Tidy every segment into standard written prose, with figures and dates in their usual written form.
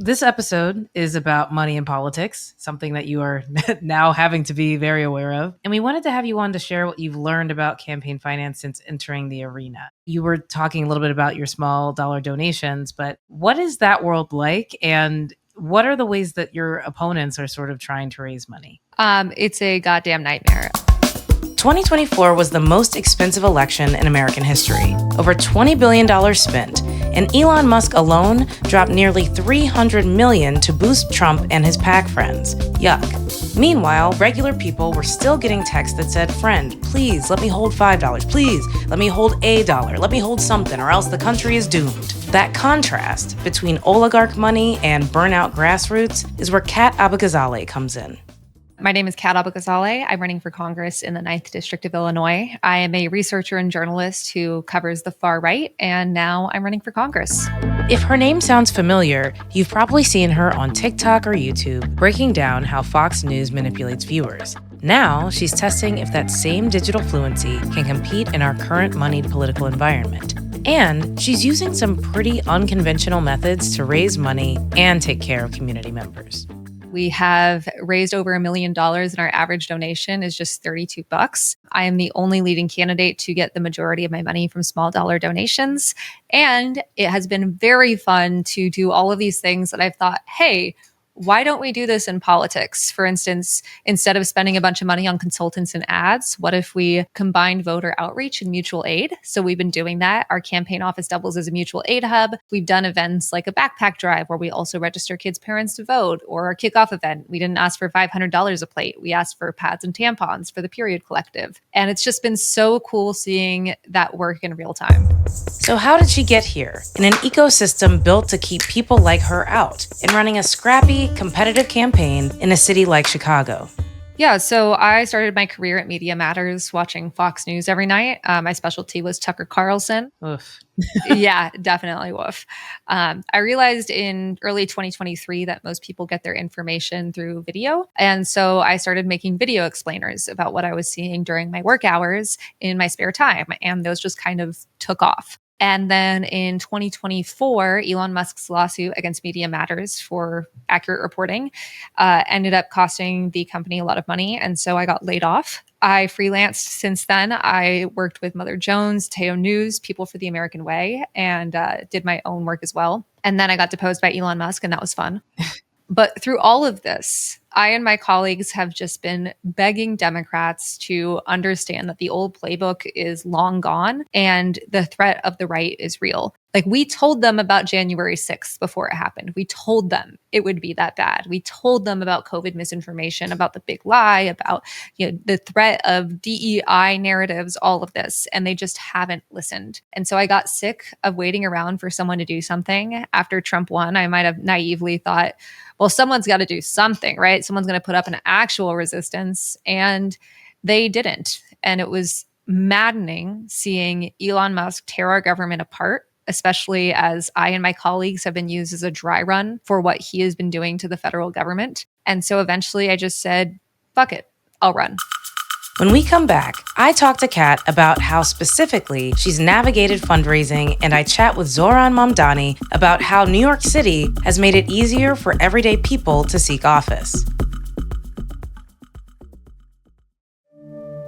This episode is about money and politics, something that you are now having to be very aware of. And we wanted to have you on to share what you've learned about campaign finance since entering the arena. You were talking a little bit about your small dollar donations, but what is that world like? And what are the ways that your opponents are sort of trying to raise money? It's a goddamn nightmare. 2024 was the most expensive election in American history. Over $20 billion spent, and Elon Musk alone dropped nearly $300 million to boost Trump and his PAC friends. Yuck. Meanwhile, regular people were still getting texts that said, "Friend, please let me hold $5. Please let me hold $1. Let me hold something, or else the country is doomed." That contrast between oligarch money and burnout grassroots is where Kat Abughazaleh comes in. My name is Kat Abughazaleh. I'm running for Congress in the 9th District of Illinois. I am a researcher and journalist who covers the far right, and now I'm running for Congress. If her name sounds familiar, you've probably seen her on TikTok or YouTube breaking down how Fox News manipulates viewers. Now, she's testing if that same digital fluency can compete in our current moneyed political environment. And she's using some pretty unconventional methods to raise money and take care of community members. We have raised over $1 million, and our average donation is just $32. I am the only leading candidate to get the majority of my money from small dollar donations. And it has been very fun to do all of these things that I've thought, hey, why don't we do this in politics? For instance, instead of spending a bunch of money on consultants and ads, what if we combined voter outreach and mutual aid? So we've been doing that. Our campaign office doubles as a mutual aid hub. We've done events like a backpack drive where we also register kids' parents to vote, or our kickoff event. We didn't ask for $500 a plate. We asked for pads and tampons for the Period Collective. And it's just been so cool seeing that work in real time. So how did she get here? In an ecosystem built to keep people like her out and running a scrappy, competitive campaign in a city like Chicago. Yeah, so I started my career at Media Matters watching Fox News every night. My specialty was Tucker Carlson. Oof. Yeah, definitely woof. I realized in early 2023 that most people get their information through video. And so I started making video explainers about what I was seeing during my work hours in my spare time. And those just kind of took off. And then in 2024, Elon Musk's lawsuit against Media Matters for accurate reporting ended up costing the company a lot of money. And so I got laid off. I freelanced since then. I worked with Mother Jones, Teo News, People for the American Way, and did my own work as well. And then I got deposed by Elon Musk, and that was fun. But through all of this, I and my colleagues have just been begging Democrats to understand that the old playbook is long gone and the threat of the right is real. Like, we told them about January 6th before it happened. We told them it would be that bad. We told them about COVID misinformation, about the big lie, about the threat of DEI narratives, all of this, and they just haven't listened. And so I got sick of waiting around for someone to do something. After Trump won, I might have naively thought, well, someone's got to do something, right? Someone's going to put up an actual resistance, and they didn't. And it was maddening seeing Elon Musk tear our government apart, especially as I and my colleagues have been used as a dry run for what he has been doing to the federal government. And so eventually I just said, fuck it, I'll run. When we come back, I talk to Kat about how specifically she's navigated fundraising, and I chat with Zohran Mamdani about how New York City has made it easier for everyday people to seek office.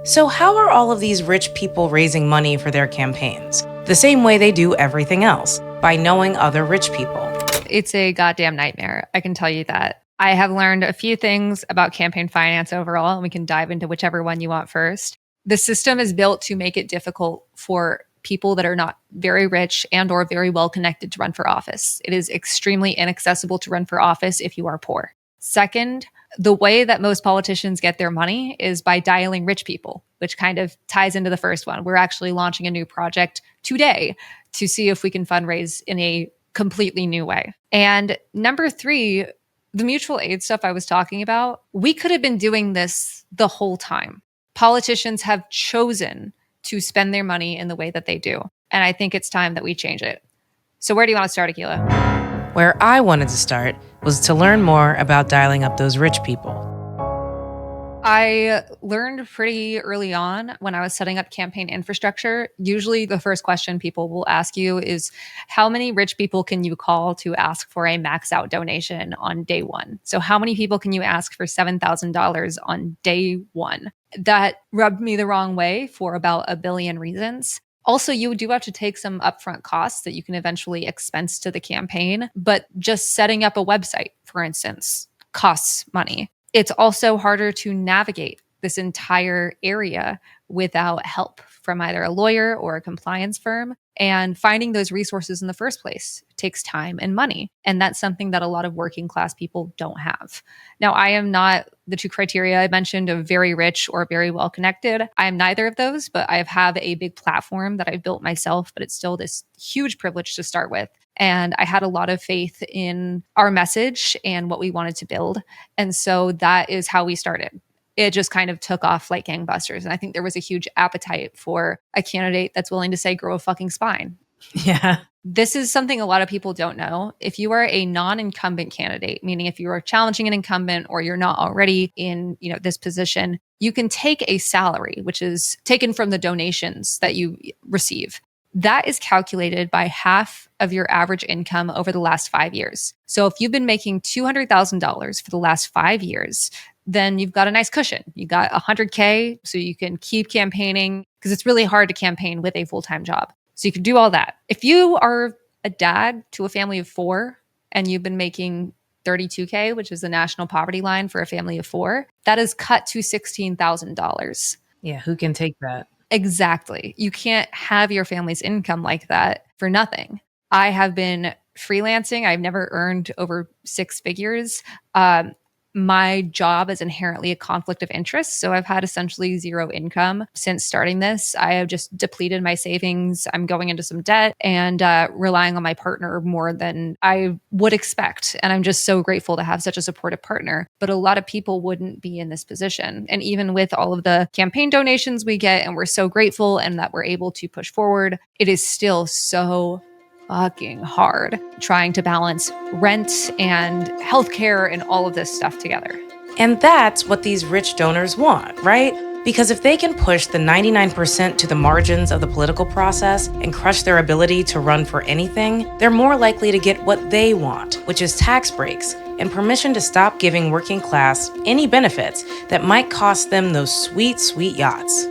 So how are all of these rich people raising money for their campaigns? The same way they do everything else, by knowing other rich people. It's a goddamn nightmare, I can tell you that. I have learned a few things about campaign finance overall, and we can dive into whichever one you want first. The system is built to make it difficult for people that are not very rich and or very well connected to run for office. It is extremely inaccessible to run for office if you are poor. Second, the way that most politicians get their money is by dialing rich people, which kind of ties into the first one. We're actually launching a new project today to see if we can fundraise in a completely new way. And number three, the mutual aid stuff I was talking about, we could have been doing this the whole time. Politicians have chosen to spend their money in the way that they do. And I think it's time that we change it. So where do you want to start, Akilah? Where I wanted to start was to learn more about dialing up those rich people. I learned pretty early on when I was setting up campaign infrastructure. Usually, the first question people will ask you is, how many rich people can you call to ask for a max out donation on day one? So, how many people can you ask for $7,000 on day one? That rubbed me the wrong way for about a billion reasons. Also, you do have to take some upfront costs that you can eventually expense to the campaign, but just setting up a website, for instance, costs money. It's also harder to navigate this entire area without help from either a lawyer or a compliance firm. And finding those resources in the first place takes time and money. And that's something that a lot of working class people don't have. Now, I am not the two criteria I mentioned of very rich or very well connected. I am neither of those, but I have a big platform that I've built myself, but it's still this huge privilege to start with. And I had a lot of faith in our message and what we wanted to build. And so that is how we started. It just kind of took off like gangbusters. And I think there was a huge appetite for a candidate that's willing to say, grow a fucking spine. Yeah. This is something a lot of people don't know. If you are a non-incumbent candidate, meaning if you are challenging an incumbent or you're not already in, this position, you can take a salary, which is taken from the donations that you receive. That is calculated by half of your average income over the last 5 years. So if you've been making $200,000 for the last 5 years, then you've got a nice cushion. You got $100K, so you can keep campaigning, because it's really hard to campaign with a full-time job. So you can do all that. If you are a dad to a family of 4 and you've been making $32K, which is the national poverty line for a family of 4, that is cut to $16,000. Yeah, who can take that? Exactly. You can't have your family's income like that for nothing. I have been freelancing. I've never earned over 6 figures. My job is inherently a conflict of interest. So I've had essentially zero income since starting this. I have just depleted my savings. I'm going into some debt and relying on my partner more than I would expect. And I'm just so grateful to have such a supportive partner. But a lot of people wouldn't be in this position. And even with all of the campaign donations we get, and we're so grateful and that we're able to push forward, it is still so fucking hard trying to balance rent and healthcare and all of this stuff together. And that's what these rich donors want, right? Because if they can push the 99% to the margins of the political process and crush their ability to run for anything, they're more likely to get what they want, which is tax breaks and permission to stop giving working class any benefits that might cost them those sweet, sweet yachts.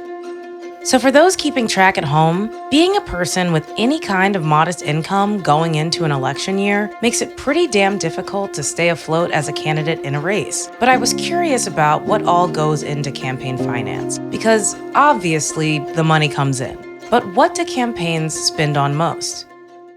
So for those keeping track at home, being a person with any kind of modest income going into an election year makes it pretty damn difficult to stay afloat as a candidate in a race. But I was curious about what all goes into campaign finance, because obviously the money comes in. But what do campaigns spend on most?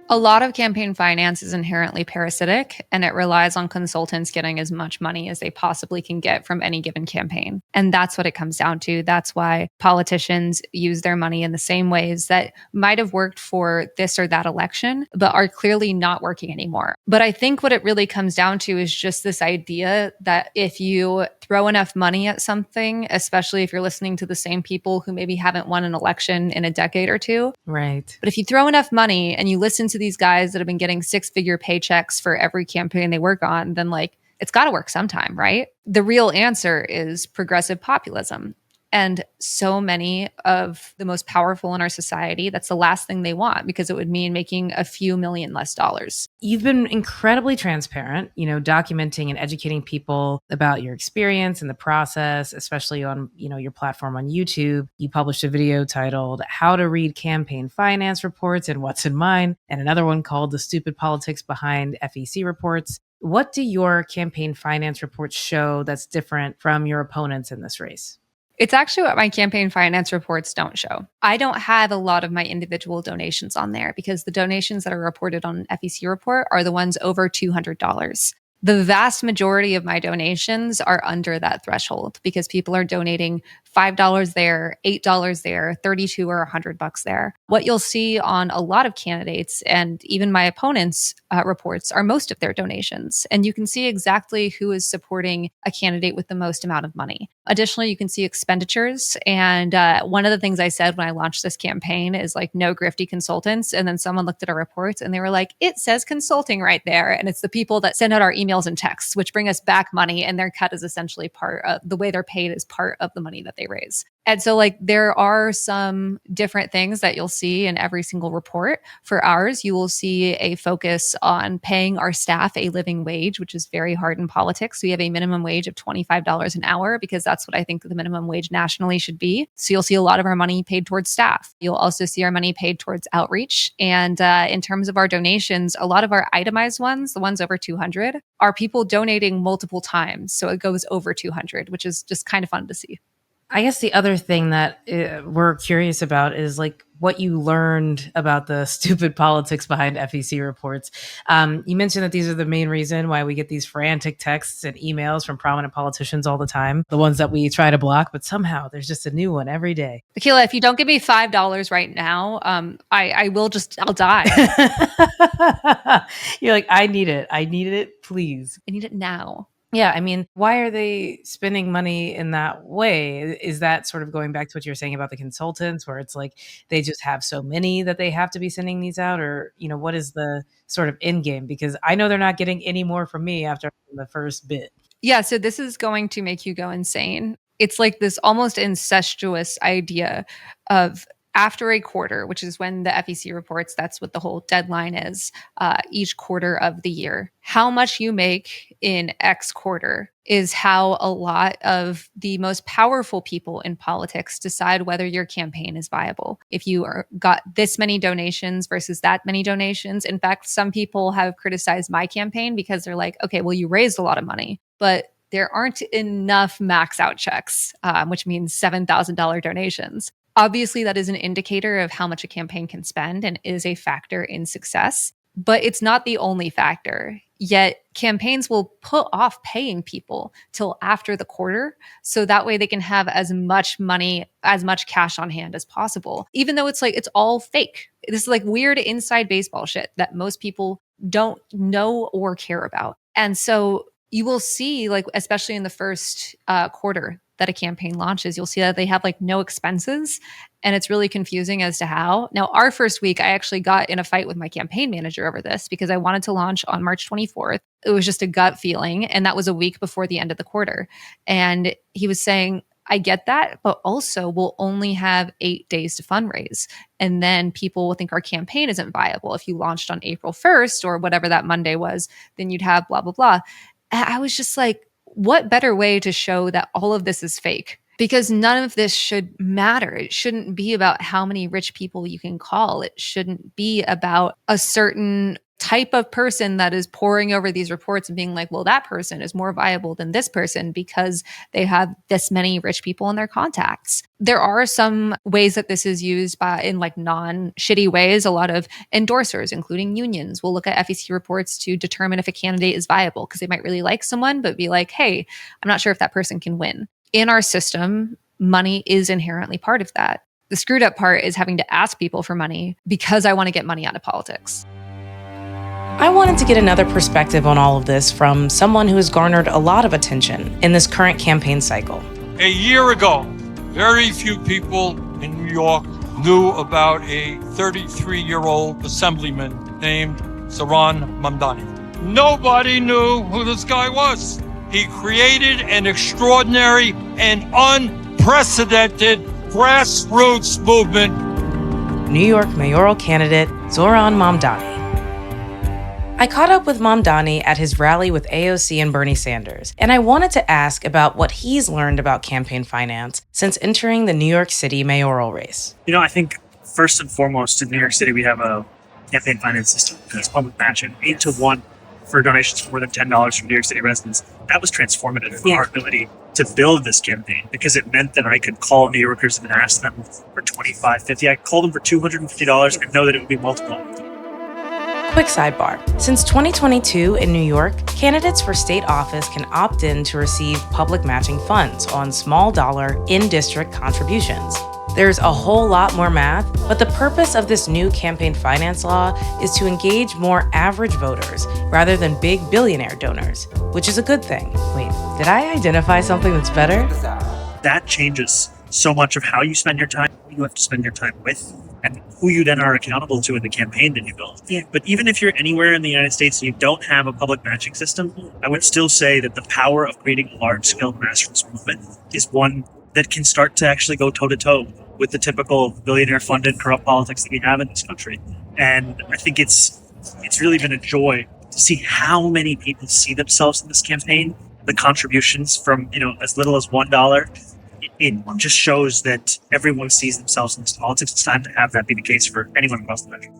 A lot of campaign finance is inherently parasitic, and it relies on consultants getting as much money as they possibly can get from any given campaign. And that's what it comes down to. That's why politicians use their money in the same ways that might have worked for this or that election, but are clearly not working anymore. But I think what it really comes down to is just this idea that if you throw enough money at something, especially if you're listening to the same people who maybe haven't won an election in a decade or two. Right. But if you throw enough money and you listen to these guys that have been getting 6-figure paychecks for every campaign they work on, then it's got to work sometime, right? The real answer is progressive populism. And so many of the most powerful in our society, that's the last thing they want, because it would mean making a few million less dollars. You've been incredibly transparent, documenting and educating people about your experience and the process, especially on, your platform on YouTube. You published a video titled How to Read Campaign Finance Reports and What's in Mine, and another one called The Stupid Politics Behind FEC Reports. What do your campaign finance reports show that's different from your opponents in this race? It's actually what my campaign finance reports don't show. I don't have a lot of my individual donations on there, because the donations that are reported on an FEC report are the ones over $200. The vast majority of my donations are under that threshold, because people are donating $5 there, $8 there, $32 or $100 there. What you'll see on a lot of candidates and even my opponents' reports are most of their donations. And you can see exactly who is supporting a candidate with the most amount of money. Additionally, you can see expenditures. And one of the things I said when I launched this campaign is like, no grifty consultants. And then someone looked at our reports and they were like, it says consulting right there. And it's the people that send out our emails and texts, which bring us back money. And their cut is essentially part of the way they're paid is part of the money that they raise. And so like there are some different things that you'll see in every single report. For ours, you will see a focus on paying our staff a living wage, which is very hard in politics. We have a minimum wage of $25 an hour because that's what I think the minimum wage nationally should be. So you'll see a lot of our money paid towards staff. You'll also see our money paid towards outreach. And in terms of our donations, a lot of our itemized ones, the ones over 200, are people donating multiple times. So it goes over 200, which is just kind of fun to see. I guess the other thing that we're curious about is like what you learned about the stupid politics behind FEC reports. You mentioned that these are the main reason why we get these frantic texts and emails from prominent politicians all the time, the ones that we try to block, but somehow there's just a new one every day. Akilah, if you don't give me $5 right now, I'll die. You're like, I need it. I need it, please. I need it now. Yeah, I mean, why are they spending money in that way? Is that sort of going back to what you're saying about the consultants, where it's like they just have so many that they have to be sending these out? Or, what is the sort of end game? Because I know they're not getting any more from me after the first bit. Yeah, so this is going to make you go insane. It's like this almost incestuous idea of after a quarter, which is when the FEC reports, that's what the whole deadline is, each quarter of the year. How much you make in X quarter is how a lot of the most powerful people in politics decide whether your campaign is viable. If you got this many donations versus that many donations. In fact, some people have criticized my campaign because they're like, okay, well, you raised a lot of money, but there aren't enough max out checks, which means $7,000 donations. Obviously, that is an indicator of how much a campaign can spend and is a factor in success, but it's not the only factor. Yet campaigns will put off paying people till after the quarter, so that way they can have as much money, as much cash on hand as possible, even though it's like it's all fake. This is like weird inside baseball shit that most people don't know or care about. And so you will see, like, especially in the first quarter that a campaign launches, you'll see that they have like no expenses, and it's really confusing as to how. Now, our first week, I actually got in a fight with my campaign manager over this because I wanted to launch on March 24th. It was just a gut feeling, and that was a week before the end of the quarter. And he was saying, I get that, but also we'll only have 8 days to fundraise. And then people will think our campaign isn't viable. If you launched on April 1st or whatever that Monday was, then you'd have blah, blah, blah. And I was just like, what better way to show that all of this is fake? Because none of this should matter. It shouldn't be about how many rich people you can call. It shouldn't be about a certain type of person that is poring over these reports and being like, well, that person is more viable than this person because they have this many rich people in their contacts. There are some ways that this is used in like non-shitty ways. A lot of endorsers, including unions, will look at FEC reports to determine if a candidate is viable because they might really like someone, but be like, hey, I'm not sure if that person can win. In our system, money is inherently part of that. The screwed up part is having to ask people for money because I want to get money out of politics. I wanted to get another perspective on all of this from someone who has garnered a lot of attention in this current campaign cycle. A year ago, very few people in New York knew about a 33-year-old assemblyman named Zohran Mamdani. Nobody knew who this guy was. He created an extraordinary and unprecedented grassroots movement. New York mayoral candidate Zohran Mamdani. I caught up with Mamdani at his rally with AOC and Bernie Sanders, and I wanted to ask about what he's learned about campaign finance since entering the New York City mayoral race. I think first and foremost in New York City, we have a campaign finance system that's public matching 8-to-1 for donations for more than $10 from New York City residents. That was transformative for our ability to build this campaign because it meant that I could call New Yorkers and ask them for $25, $50. I could call them for $250 and know that it would be multiplied. Quick sidebar. Since 2022 in New York, candidates for state office can opt in to receive public matching funds on small dollar in-district contributions. There's a whole lot more math, but the purpose of this new campaign finance law is to engage more average voters rather than big billionaire donors, which is a good thing. Wait, did I identify something that's better? That changes so much of how you spend your time, who you have to spend your time with, and who you then are accountable to in the campaign that you build. Yeah. But even if you're anywhere in the United States and you don't have a public matching system, I would still say that the power of creating a large-scale grassroots movement is one that can start to actually go toe-to-toe with the typical billionaire-funded corrupt politics that we have in this country. And I think it's really been a joy to see how many people see themselves in this campaign. The contributions from, as little as $1, it just shows that everyone sees themselves in this politics. It's time to have that be the case for anyone across the country.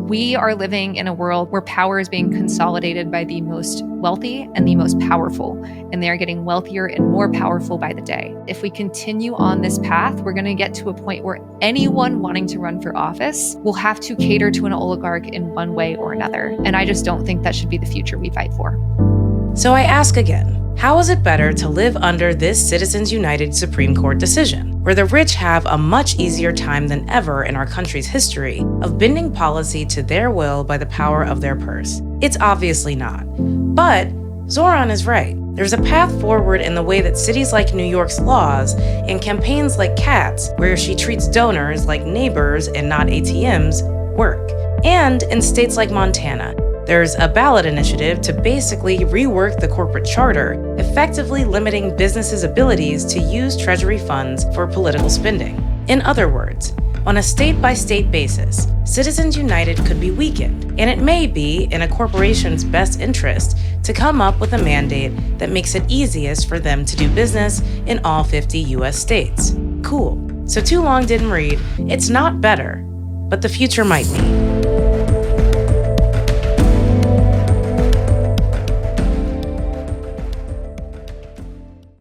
We are living in a world where power is being consolidated by the most wealthy and the most powerful, and they are getting wealthier and more powerful by the day. If we continue on this path, we're going to get to a point where anyone wanting to run for office will have to cater to an oligarch in one way or another. And I just don't think that should be the future we fight for. So I ask again, how is it better to live under this Citizens United Supreme Court decision, where the rich have a much easier time than ever in our country's history of bending policy to their will by the power of their purse? It's obviously not. But Zohran is right. There's a path forward in the way that cities like New York's laws and campaigns like Kat's, where she treats donors like neighbors and not ATMs, work. And in states like Montana, there's a ballot initiative to basically rework the corporate charter, effectively limiting businesses' abilities to use Treasury funds for political spending. In other words, on a state-by-state basis, Citizens United could be weakened, and it may be in a corporation's best interest to come up with a mandate that makes it easiest for them to do business in all 50 US states. Cool. So too long didn't read. It's not better, but the future might be.